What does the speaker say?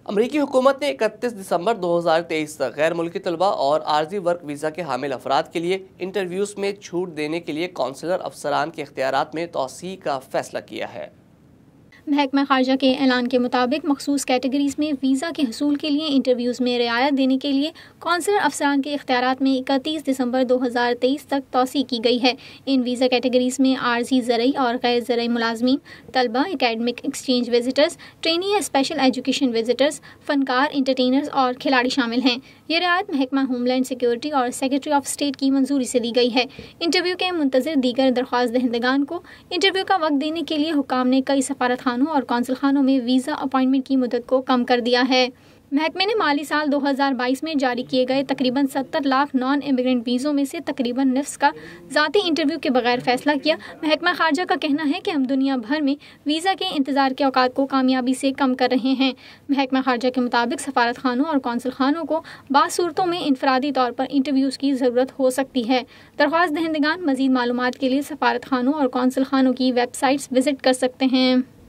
अमरीकी हुकूमत ने 31 दिसंबर 2023 तक गैर मुल्की तलबा और आर्जी वर्क वीज़ा के हामिल अफराद के लिए इंटरव्यूज़ में छूट देने के लिए कौंसलर अफसरान के इख्तियारात में तोसी का फैसला किया है। महकमा खारजा के ऐलान के मुताबिक मखसूस कैटेगरीज में वीज़ा के हसूल के लिए इंटरव्यूज़ में रियायत देने के लिए कौंसलर अफसरान के इख्तियारात में 31 दिसंबर 2023 तक तोसी की गई है। इन वीज़ा कैटेगरीज में आर्जी ज़रई और गैर ज़रई मुलाजमीन, तलबा, एकेडमिक एक्सचेंज विजिटर्स, ट्रेनी या स्पेशल एजुकेशन विजिटर्स, फनकार, इंटरटेनर्स और खिलाड़ी शामिल हैं। ये रियायत महकमा होमलैंड सिक्योरिटी और सेक्रेटरी ऑफ स्टेट की मंजूरी से दी गई है। इंटरव्यू के मुंतज़िर दीगर दरख्वास्त दहिंदगान को इंटरव्यू का वक्त देने के लिए हुक्काम ने कई सफारत खानों और कौंसल खानों में वीज़ा अपॉइंटमेंट की मुद्दत को कम कर दिया है। महकमे ने माली साल 2022 में जारी किए गए तकरीबन 70 लाख नॉन इमिग्रेंट वीज़ों में से तकरीबन निफ्स का ज़ाती इंटरव्यू के बगैर फैसला किया। महकमा खारजा का कहना है कि हम दुनिया भर में वीज़ा के इंतज़ार के औकात को कामयाबी से कम कर रहे हैं। महकमा खारजा के मुताबिक सफारत खानों और कौंसल खानों को बाज़ सूरतों में इनफरादी तौर पर इंटरव्यूज़ की ज़रूरत हो सकती है। दरख्वास्त दहिंदगान मज़ीद मालूमात के लिए सफारत खानों और कौंसल खानों की वेबसाइट्स विज़िट कर सकते हैं।